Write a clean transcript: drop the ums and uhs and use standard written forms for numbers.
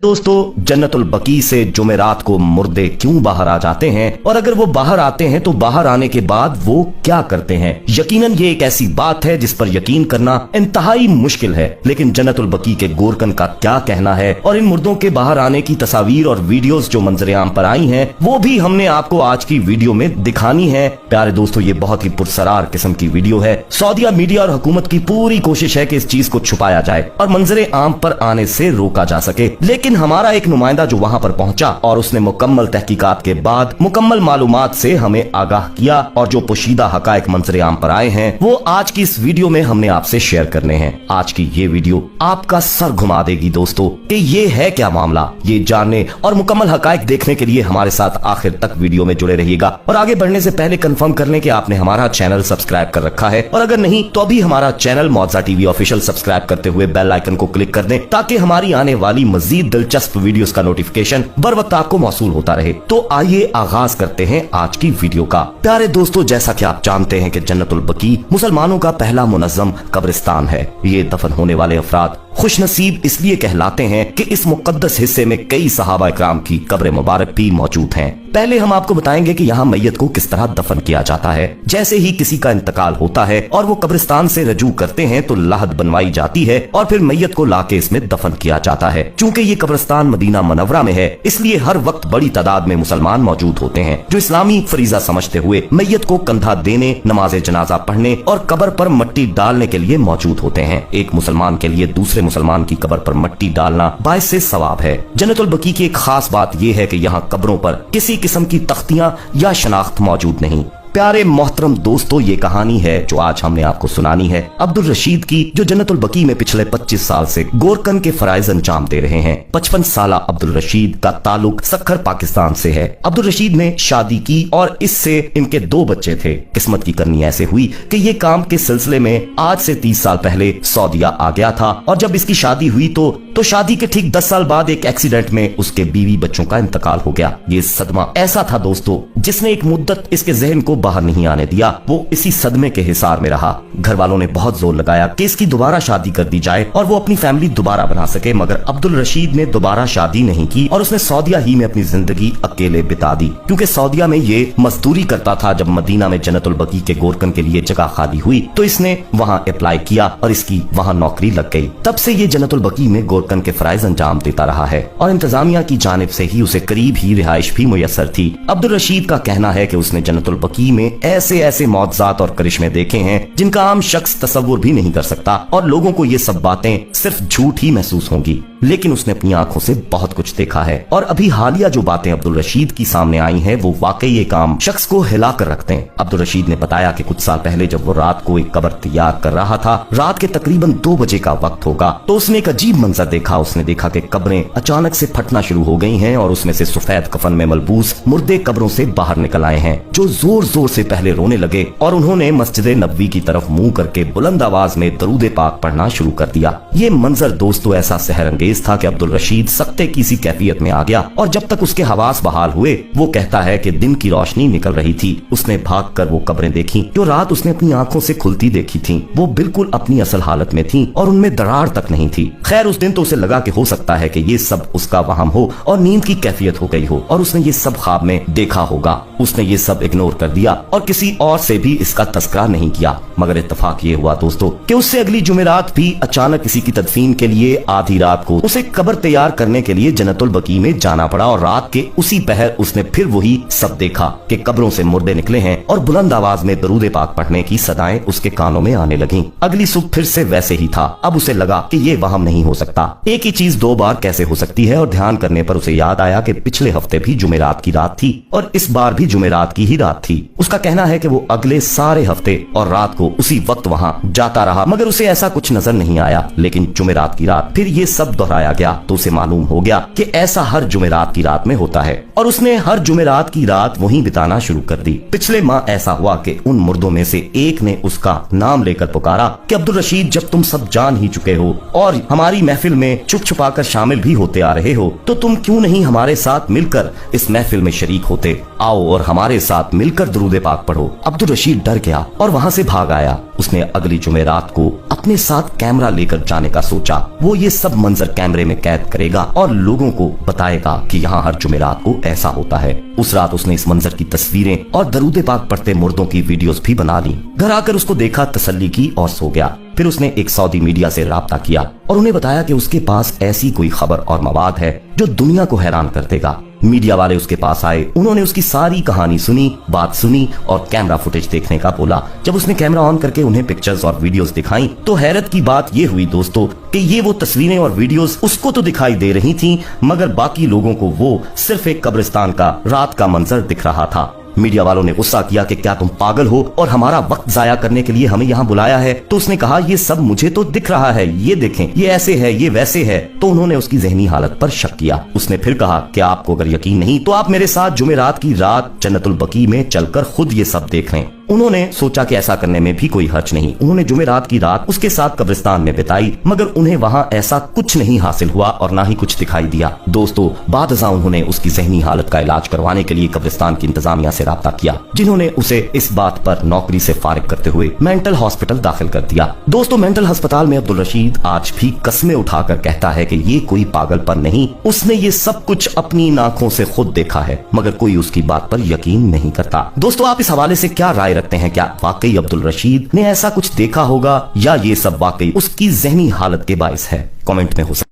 दोस्तों, जन्नतुल बकी से जुमेरात को मुर्दे क्यों बाहर आ जाते हैं और अगर वो बाहर आते हैं तो बाहर आने के बाद वो क्या करते हैं। यकीनन ये एक ऐसी बात है जिस पर यकीन करना इंतहाई मुश्किल है, लेकिन जन्नतुल बकी के गोरकन का क्या कहना है और इन मुर्दों के बाहर आने की तस्वीर और वीडियोस जो मंजरे आम पर आई हैं वो भी हमने आपको आज की वीडियो में दिखानी है। प्यारे दोस्तों, ये बहुत ही पुरसरार किस्म की वीडियो है। सऊदीया मीडिया और हुकूमत की पूरी कोशिश है कि इस चीज को छुपाया जाए और मंजरे आम पर आने से रोका जा सके, लेकिन हमारा एक नुमाइंदा जो वहां पर पहुंचा और उसने मुकम्मल तहकीकात के बाद मुकम्मल मालूमात से हमें आगाह किया और जो पोशीदा हकायक मंजरे आम पर आए हैं वो आज की इस वीडियो में हमने आपसे शेयर करने हैं। आज की ये वीडियो आपका सर घुमा देगी दोस्तों कि ये है क्या मामला। ये जानने और मुकम्मल हकायक देखने के लिए हमारे साथ आखिर तक वीडियो में जुड़े रहिएगा और आगे बढ़ने से पहले कंफर्म कर लें कि आपने हमारा चैनल सब्सक्राइब कर रखा है और अगर नहीं तो अभी हमारा चैनल मौजा टीवी ऑफिशियल सब्सक्राइब करते हुए बेल आइकन को क्लिक कर दें ताकि हमारी आने वाली मजीद दिलचस्प वीडियोस का नोटिफिकेशन बर वक्त आपको मौसूल होता रहे। तो आइए आगाज करते हैं आज की वीडियो का। प्यारे दोस्तों, जैसा कि आप जानते हैं कि जन्नतुल बकी मुसलमानों का पहला मुनज़्ज़म कब्रिस्तान है। ये दफन होने वाले अफराद खुशनसीब इसलिए कहलाते हैं कि इस मुकद्दस हिस्से में कई सहाबा इकराम की कब्र मुबारक भी मौजूद हैं। पहले हम आपको बताएंगे कि यहाँ मैयत को किस तरह दफन किया जाता है। जैसे ही किसी का इंतकाल होता है और वो कब्रिस्तान से रजू करते हैं तो लाहद बनवाई जाती है और फिर मैयत को लाके इसमें दफन किया जाता है। चूंकि ये कब्रिस्तान मदीना मनव्वरा में है इसलिए हर वक्त बड़ी तादाद में मुसलमान मौजूद होते हैं जो इस्लामी फरीजा समझते हुए मैयत को कंधा देने, नमाज जनाजा पढ़ने और कब्र पर मट्टी डालने के लिए मौजूद होते हैं। एक मुसलमान के लिए दूसरे मुसलमान की कब्र पर मट्टी डालना बाइस से सवाब है। जन्नतुल बकी की एक खास बात यह है कि यहाँ कब्रों पर किसी किस्म की तख्तियां या शनाख्त मौजूद नहीं। प्यारे मोहतरम दोस्तों, ये कहानी है जो आज हमने आपको सुनानी है अब्दुल रशीद की, जो जन्नतुल बकी में पिछले 25 साल से गोरकन के फराइज अंजाम दे रहे हैं। 55 साला अब्दुल रशीद का ताल्लुक सक्खर पाकिस्तान से है। अब्दुल रशीद ने शादी की और इससे इनके 2 बच्चे थे। किस्मत की करनी ऐसे हुई कि ये काम के सिलसिले में आज से 30 साल पहले सऊदीया आ गया था और जब इसकी शादी हुई तो शादी के ठीक 10 साल बाद एक एक्सीडेंट में उसके बीवी बच्चों का इंतकाल हो गया। ये सदमा ऐसा था दोस्तों जिसने एक मुद्दत इसके जहन को बाहर नहीं आने दिया। वो इसी सदमे के हिसार में रहा। घर वालों ने बहुत जोर लगाया कि इसकी दोबारा शादी कर दी जाए और वो अपनी फैमिली दोबारा बना सके, मगर अब्दुल रशीद ने दोबारा शादी नहीं की और उसने सऊदीया ही में अपनी जिंदगी अकेले बिता दी। क्योंकि सऊदीया में ये मजदूरी करता था। जब मदीना में जन्नतुल बकी के गोरकन के लिए जगह खाली हुई तो इसने वहाँ अप्लाई किया और इसकी वहाँ नौकरी लग गई। तब से ये जन्नतुल बकी में गोरकन के फराइज अंजाम देता रहा है और इंतजामिया की जानिब से ही उसे करीब ही रिहाइश भी मुयस्सर थी। अब्दुल रशीद का कहना है कि उसने जन्नतुल बकी में ऐसे ऐसे मौजज़ात और करिश्मे देखे हैं जिनका आम शख्स तसव्वुर भी नहीं कर सकता और लोगों को ये सब बातें सिर्फ झूठ ही महसूस होंगी, लेकिन उसने अपनी आंखों से बहुत कुछ देखा है। और अभी हालिया जो बातें अब्दुल रशीद की सामने आई हैं वो वाकई एक आम शख्स को हिला कर रखते हैं। अब्दुल रशीद ने बताया कि कुछ साल पहले जब वो रात को एक कब्र तैयार कर रहा था, रात के तकरीबन 2 बजे का वक्त होगा, तो उसने एक अजीब मंजर देखा। उसने देखा कि कब्रें अचानक से फटना शुरू हो गई हैं और उसमें से सफेद कफन में मलबूस मुर्दे कब्रों से बाहर निकल आए हैं जो जोर जोर से पहले रोने लगे और उन्होंने मस्जिद नबवी की तरफ मुंह करके बुलंद आवाज में दरूद पाक पढ़ना शुरू कर दिया। ये मंजर दोस्तों ऐसा सहर अंगेज था कि अब्दुल रशीद सख्ते की सी कैफियत में आ गया और जब तक उसके हवास बहाल हुए वो कहता है कि दिन की रोशनी निकल रही थी। उसने भाग कर वो कब्रें देखी जो रात उसने अपनी आंखों से खुलती देखी थी। वो बिल्कुल अपनी असल हालत में थी और उनमें दरार तक नहीं थी। खैर, उस दिन तो उसे लगा कि हो सकता है कि ये सब उसका वहम हो और नींद की कैफियत हो गई हो और उसने ये सब ख्वाब में देखा होगा। उसने ये सब इग्नोर कर दिया और किसी और से भी इसका तस्करा नहीं किया। मगर इत्तेफाक ये हुआ दोस्तों कि उससे अगली जुमेरात भी अचानक किसी की तदफीन के लिए आधी रात को उसे कब्र तैयार करने के लिए जन्नतुल बकी में जाना पड़ा और रात के उसी पहर उसने फिर वही सब देखा कि कब्रों से मुर्दे निकले हैं और बुलंद आवाज में दरूद पाक पढ़ने की सदाएं उसके कानों में आने लगीं। अगली सुबह फिर से वैसे ही था। अब उसे लगा कि ये वहम नहीं हो सकता। एक ही चीज 2 बार कैसे हो सकती है, और ध्यान करने पर उसे याद आया कि पिछले हफ्ते भी जुमेरात की रात थी और इस बार भी जुमेरात की ही रात थी। उसका कहना है कि वो अगले सारे हफ्ते और रात को उसी वक्त वहाँ जाता रहा मगर उसे ऐसा कुछ नजर नहीं आया। लेकिन जुमेरात की रात फिर ये सब दोहराया गया तो उसे मालूम हो गया कि ऐसा हर जुमेरात की रात में होता है और उसने हर जुमेरात की रात वहीं बिताना शुरू कर दी। पिछले माह ऐसा हुआ कि उन मुर्दों में से एक ने उसका नाम लेकर पुकारा कि अब्दुल रशीद, जब तुम सब जान ही चुके हो और हमारी महफिल में छुप छुपा कर शामिल भी होते आ रहे हो, तो तुम क्यों नहीं हमारे साथ मिलकर इस महफिल में शरीक होते? आओ और हमारे साथ मिलकर दुरूद पाक पढ़ो। अब्दुल रशीद डर गया और वहाँ से भाग आया। उसने अगली जुमेरात को अपने साथ कैमरा लेकर जाने का सोचा। वो ये सब मंजर कैमरे में कैद करेगा और लोगों को बताएगा कि यहाँ हर जुमेरात को ऐसा होता है। उस रात उसने इस मंजर की तस्वीरें और दरूद पाक पढ़ते मुर्दों की वीडियोस भी बना ली। घर आकर उसको देखा, तसल्ली की और सो गया। फिर उसने एक सऊदी मीडिया से राब्ता किया और उन्हें बताया कि उसके पास ऐसी कोई खबर और मवाद है जो दुनिया को हैरान कर देगा। मीडिया वाले उसके पास आए, उन्होंने उसकी सारी कहानी सुनी, बात सुनी और कैमरा फुटेज देखने का बोला। जब उसने कैमरा ऑन करके उन्हें पिक्चर्स और वीडियोस दिखाई तो हैरत की बात ये हुई दोस्तों कि ये वो तस्वीरें और वीडियोस उसको तो दिखाई दे रही थीं, मगर बाकी लोगों को वो सिर्फ एक कब्रिस्तान का रात का मंजर दिख रहा था। मीडिया वालों ने गुस्सा किया कि क्या तुम पागल हो और हमारा वक्त जाया करने के लिए हमें यहाँ बुलाया है? तो उसने कहा ये सब मुझे तो दिख रहा है, ये देखें, ये ऐसे है, ये वैसे है। तो उन्होंने उसकी जहनी हालत पर शक किया। उसने फिर कहा कि आपको अगर यकीन नहीं तो आप मेरे साथ जुमेरात की रात जन्नतुल बकी में चलकर खुद ये सब देख लें। उन्होंने सोचा कि ऐसा करने में भी कोई हर्ज नहीं। उन्होंने जुमेरात की रात उसके साथ कब्रिस्तान में बिताई, मगर उन्हें वहाँ ऐसा कुछ नहीं हासिल हुआ और ना ही कुछ दिखाई दिया। दोस्तों, बाद अज़ां उन्होंने उसकी जहनी हालत का इलाज करवाने के लिए कब्रिस्तान की इंतजामिया से राब्ता किया, जिन्होंने उसे इस बात पर नौकरी से फारिग करते हुए मेंटल हॉस्पिटल दाखिल कर दिया। दोस्तों, मेंटल अस्पताल में अब्दुल रशीद आज भी कस्में उठाकर कहता है कि ये कोई पागलपन नहीं, उसने ये सब कुछ अपनी आंखों से खुद देखा है, मगर कोई उसकी बात पर यकीन नहीं करता। दोस्तों, आप इस हवाले से क्या राय रखते हैं? क्या वाकई अब्दुल रशीद ने ऐसा कुछ देखा होगा या ये सब वाकई उसकी जहनी हालत के बायस है? कमेंट में हो सकता है।